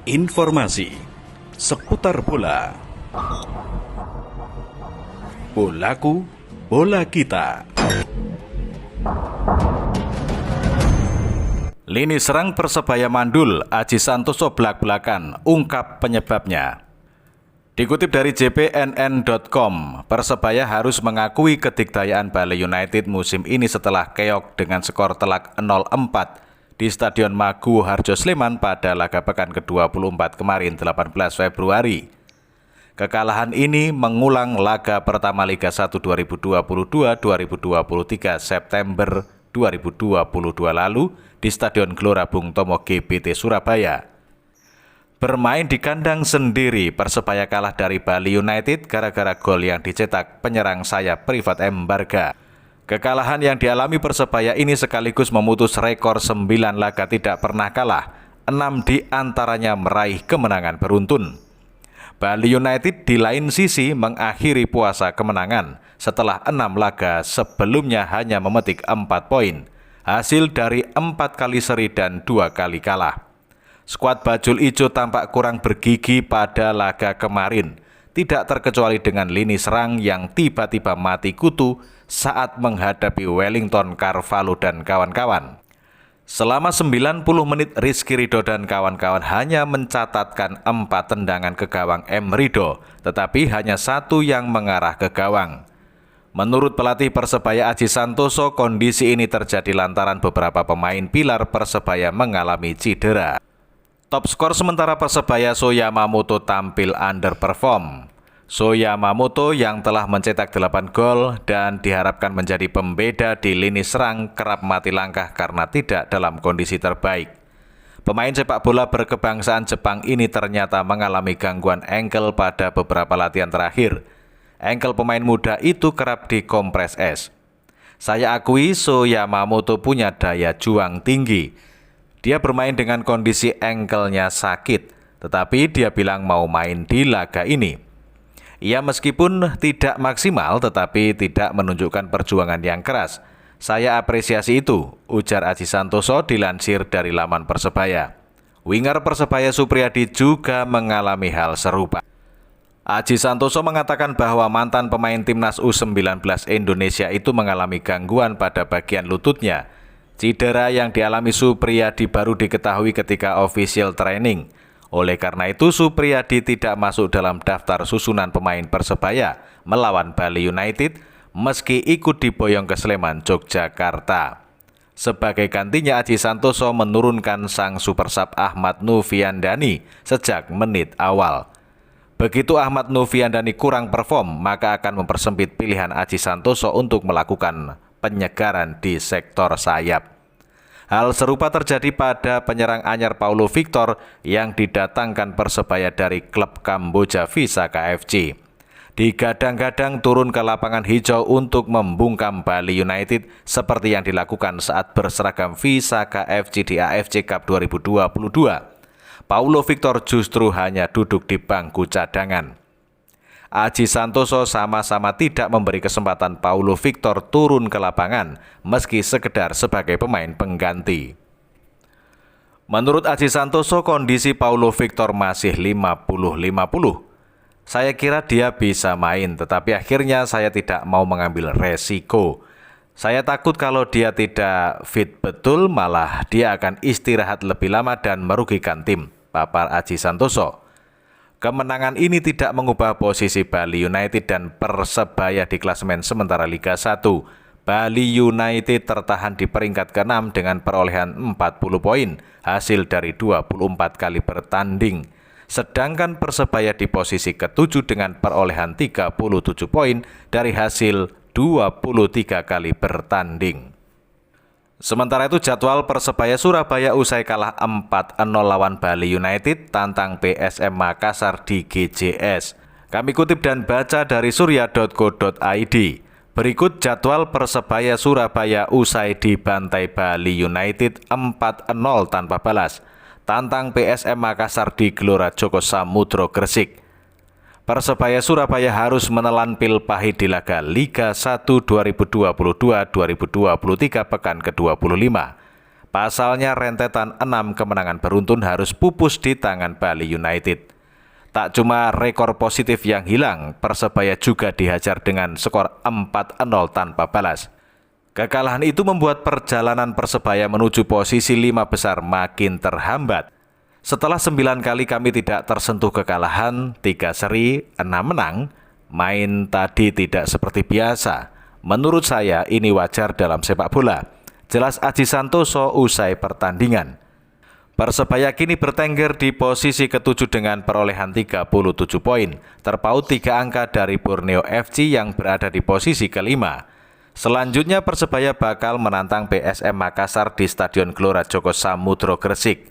Informasi seputar bola. Bolaku, bola kita. Lini serang Persebaya mandul, Aji Santoso belak-belakan, ungkap penyebabnya. Dikutip dari jpnn.com, Persebaya harus mengakui kedikdayaan Bali United musim ini setelah keok dengan skor telak 0-4 di Stadion Maguwo Harjo Sleman pada laga pekan ke-24 kemarin 18 Februari. Kekalahan ini mengulang laga pertama Liga 1 2022-2023 September 2022 lalu di Stadion Gelora Bung Tomo GBT Surabaya. Bermain di kandang sendiri, Persebaya kalah dari Bali United gara-gara gol yang dicetak penyerang sayap Privat M. Barga. Kekalahan yang dialami Persebaya ini sekaligus memutus rekor 9 laga tidak pernah kalah, 6 di antaranya meraih kemenangan beruntun. Bali United di lain sisi mengakhiri puasa kemenangan setelah 6 laga sebelumnya hanya memetik 4 poin, hasil dari 4 kali seri dan 2 kali kalah. Skuad Bajul Ijo tampak kurang bergigi pada laga kemarin, tidak terkecuali dengan lini serang yang tiba-tiba mati kutu saat menghadapi Wellington Carvalho dan kawan-kawan. Selama 90 menit Rizky Ridho dan kawan-kawan hanya mencatatkan 4 tendangan ke gawang M. Ridho, tetapi hanya 1 yang mengarah ke gawang. Menurut pelatih Persebaya Aji Santoso, kondisi ini terjadi lantaran beberapa pemain pilar Persebaya mengalami cedera. Top skor sementara Persebaya So Yamamoto tampil underperform. So Yamamoto yang telah mencetak 8 gol dan diharapkan menjadi pembeda di lini serang kerap mati langkah karena tidak dalam kondisi terbaik. Pemain sepak bola berkebangsaan Jepang ini ternyata mengalami gangguan engkel pada beberapa latihan terakhir. Engkel pemain muda itu kerap dikompres es. Saya akui So Yamamoto punya daya juang tinggi. Dia bermain dengan kondisi engkelnya sakit, tetapi dia bilang mau main di laga ini. Ia meskipun tidak maksimal tetapi tidak menunjukkan perjuangan yang keras. Saya apresiasi itu, ujar Aji Santoso dilansir dari laman Persebaya. Winger Persebaya Supriyadi juga mengalami hal serupa. Aji Santoso mengatakan bahwa mantan pemain timnas U19 Indonesia itu mengalami gangguan pada bagian lututnya. Cedera yang dialami Supriyadi baru diketahui ketika official training. Oleh karena itu, Supriyadi tidak masuk dalam daftar susunan pemain Persebaya melawan Bali United meski ikut diboyong ke Sleman, Yogyakarta. Sebagai gantinya, Aji Santoso menurunkan sang super sub Ahmad Noviandani sejak menit awal. Begitu Ahmad Noviandani kurang perform, maka akan mempersempit pilihan Aji Santoso untuk melakukan penyegaran di sektor sayap. Hal serupa terjadi pada penyerang anyar Paulo Victor yang didatangkan Persebaya dari klub Kamboja Visaka FC. Digadang-gadang turun ke lapangan hijau untuk membungkam Bali United seperti yang dilakukan saat berseragam Visaka FC di AFC Cup 2022. Paulo Victor justru hanya duduk di bangku cadangan. Aji Santoso sama-sama tidak memberi kesempatan Paulo Victor turun ke lapangan meski sekedar sebagai pemain pengganti. Menurut Aji Santoso, kondisi Paulo Victor masih 50-50. Saya kira dia bisa main, tetapi akhirnya saya tidak mau mengambil resiko. Saya takut kalau dia tidak fit betul, malah dia akan istirahat lebih lama dan merugikan tim, papar Aji Santoso. Kemenangan ini tidak mengubah posisi Bali United dan Persebaya di klasemen sementara Liga 1. Bali United tertahan di peringkat ke-6 dengan perolehan 40 poin, hasil dari 24 kali bertanding. Sedangkan Persebaya di posisi ke-7 dengan perolehan 37 poin dari hasil 23 kali bertanding. Sementara itu jadwal Persebaya Surabaya usai kalah 4-0 lawan Bali United tantang PSM Makassar di GJS. Kami kutip dan baca dari surya.co.id. Berikut jadwal Persebaya Surabaya usai dibantai Bali United 4-0 tanpa balas. Tantang PSM Makassar di Gelora Joko Samudro Gresik. Persebaya Surabaya harus menelan pil pahit di laga Liga 1 2022-2023 pekan ke-25. Pasalnya rentetan 6 kemenangan beruntun harus pupus di tangan Bali United. Tak cuma rekor positif yang hilang, Persebaya juga dihajar dengan skor 4-0 tanpa balas. Kekalahan itu membuat perjalanan Persebaya menuju posisi 5 besar makin terhambat. Setelah 9 kali kami tidak tersentuh kekalahan, 3 seri, 6 menang, main tadi tidak seperti biasa. Menurut saya ini wajar dalam sepak bola. Jelas Aji Santoso usai pertandingan. Persebaya kini bertengger di posisi ke-7 dengan perolehan 37 poin, terpaut 3 angka dari Borneo FC yang berada di posisi ke-5. Selanjutnya Persebaya bakal menantang PSM Makassar di Stadion Gelora Joko Samudro Gresik.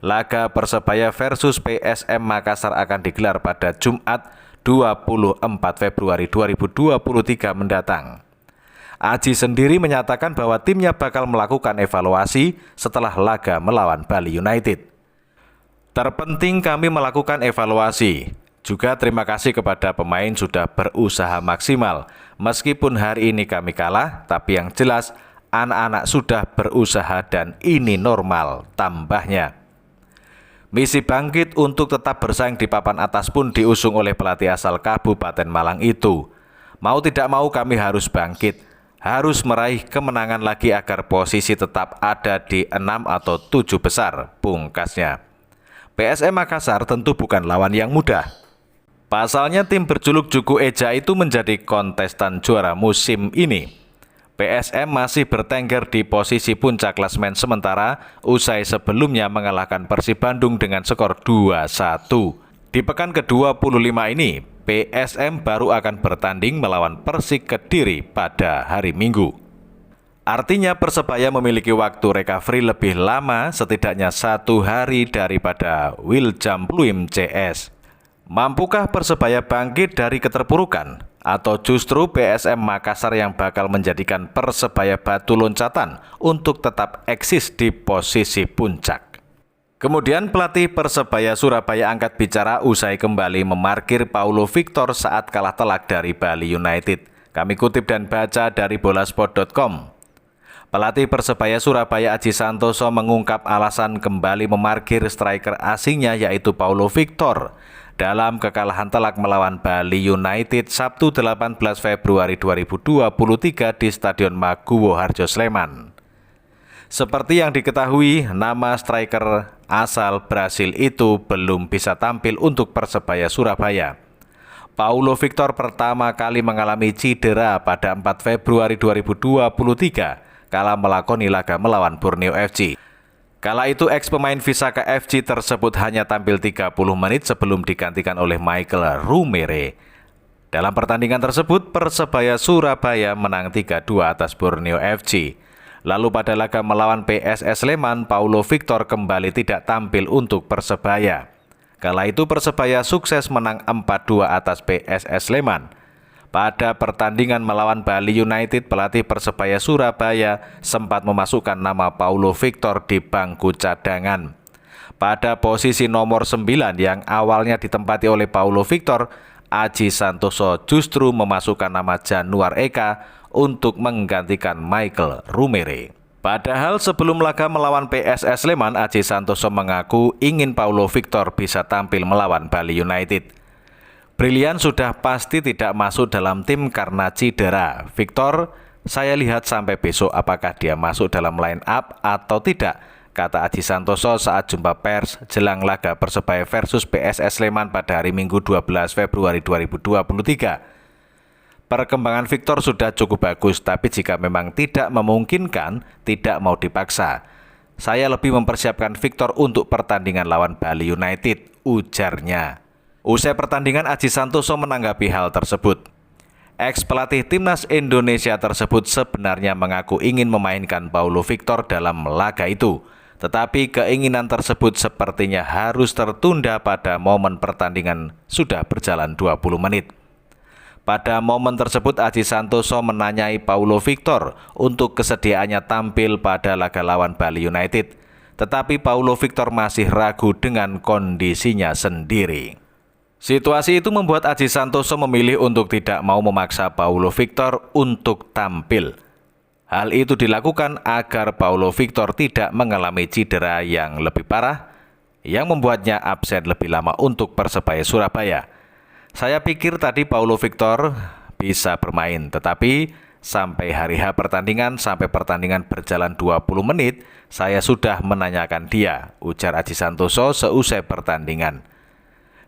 Laga Persebaya versus PSM Makassar akan digelar pada Jumat 24 Februari 2023 mendatang. Aji sendiri menyatakan bahwa timnya bakal melakukan evaluasi setelah laga melawan Bali United. Terpenting kami melakukan evaluasi. Juga terima kasih kepada pemain sudah berusaha maksimal. Meskipun hari ini kami kalah, tapi yang jelas anak-anak sudah berusaha dan ini normal, tambahnya. Misi bangkit untuk tetap bersaing di papan atas pun diusung oleh pelatih asal Kabupaten Malang itu. Mau tidak mau kami harus bangkit, harus meraih kemenangan lagi agar posisi tetap ada di 6 atau 7 besar, pungkasnya. PSM Makassar tentu bukan lawan yang mudah. Pasalnya tim berjuluk Juku Eja itu menjadi kontestan juara musim ini. PSM masih bertengger di posisi puncak klasemen sementara usai sebelumnya mengalahkan Persib Bandung dengan skor 2-1. Di pekan ke-25 ini, PSM baru akan bertanding melawan Persik Kediri pada hari Minggu. Artinya Persebaya memiliki waktu recovery lebih lama, setidaknya 1 hari daripada Wiljam Pluim CS. Mampukah Persebaya bangkit dari keterpurukan? Atau justru PSM Makassar yang bakal menjadikan Persebaya batu loncatan untuk tetap eksis di posisi puncak? Kemudian pelatih Persebaya Surabaya angkat bicara usai kembali memarkir Paulo Victor saat kalah telak dari Bali United. Kami kutip dan baca dari bolasport.com. Pelatih Persebaya Surabaya Aji Santoso mengungkap alasan kembali memarkir striker asingnya yaitu Paulo Victor dalam kekalahan telak melawan Bali United Sabtu 18 Februari 2023 di Stadion Maguwo Harjo Sleman. Seperti yang diketahui, nama striker asal Brasil itu belum bisa tampil untuk Persebaya Surabaya. Paulo Victor pertama kali mengalami cedera pada 4 Februari 2023 kala melakoni laga melawan Borneo FC. Kala itu ex-pemain Visaka FC tersebut hanya tampil 30 menit sebelum digantikan oleh Michael Rumere. Dalam pertandingan tersebut, Persebaya Surabaya menang 3-2 atas Borneo FC. Lalu pada laga melawan PSS Sleman, Paulo Victor kembali tidak tampil untuk Persebaya. Kala itu Persebaya sukses menang 4-2 atas PSS Sleman. Pada pertandingan melawan Bali United, pelatih Persebaya Surabaya sempat memasukkan nama Paulo Victor di bangku cadangan. Pada posisi nomor 9 yang awalnya ditempati oleh Paulo Victor, Aji Santoso justru memasukkan nama Januar Eka untuk menggantikan Michael Rumere. Padahal sebelum laga melawan PSS Sleman, Aji Santoso mengaku ingin Paulo Victor bisa tampil melawan Bali United. Brilian sudah pasti tidak masuk dalam tim karena cedera. Victor, saya lihat sampai besok apakah dia masuk dalam line up atau tidak, kata Aji Santoso saat jumpa pers jelang laga Persebaya versus PSS Sleman pada hari Minggu 12 Februari 2023. Perkembangan Victor sudah cukup bagus, tapi jika memang tidak memungkinkan, tidak mau dipaksa. Saya lebih mempersiapkan Victor untuk pertandingan lawan Bali United, ujarnya. Usai pertandingan, Aji Santoso menanggapi hal tersebut. Ex-pelatih Timnas Indonesia tersebut sebenarnya mengaku ingin memainkan Paulo Victor dalam laga itu. Tetapi keinginan tersebut sepertinya harus tertunda pada momen pertandingan sudah berjalan 20 menit. Pada momen tersebut, Aji Santoso menanyai Paulo Victor untuk kesediaannya tampil pada laga lawan Bali United. Tetapi Paulo Victor masih ragu dengan kondisinya sendiri. Situasi itu membuat Aji Santoso memilih untuk tidak mau memaksa Paulo Victor untuk tampil. Hal itu dilakukan agar Paulo Victor tidak mengalami cedera yang lebih parah yang membuatnya absen lebih lama untuk Persebaya Surabaya. Saya pikir tadi Paulo Victor bisa bermain, tetapi sampai hari H pertandingan, sampai pertandingan berjalan 20 menit, saya sudah menanyakan dia, ujar Aji Santoso seusai pertandingan.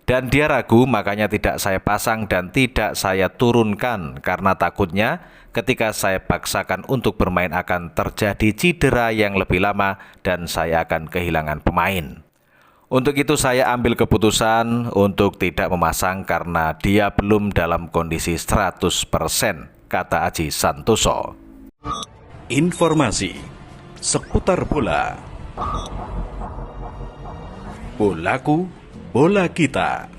Dan dia ragu, makanya tidak saya pasang dan tidak saya turunkan karena takutnya ketika saya paksakan untuk bermain akan terjadi cedera yang lebih lama dan saya akan kehilangan pemain. Untuk itu saya ambil keputusan untuk tidak memasang karena dia belum dalam kondisi 100%, kata Aji Santoso. Informasi seputar bola. Bolaku, bola kita.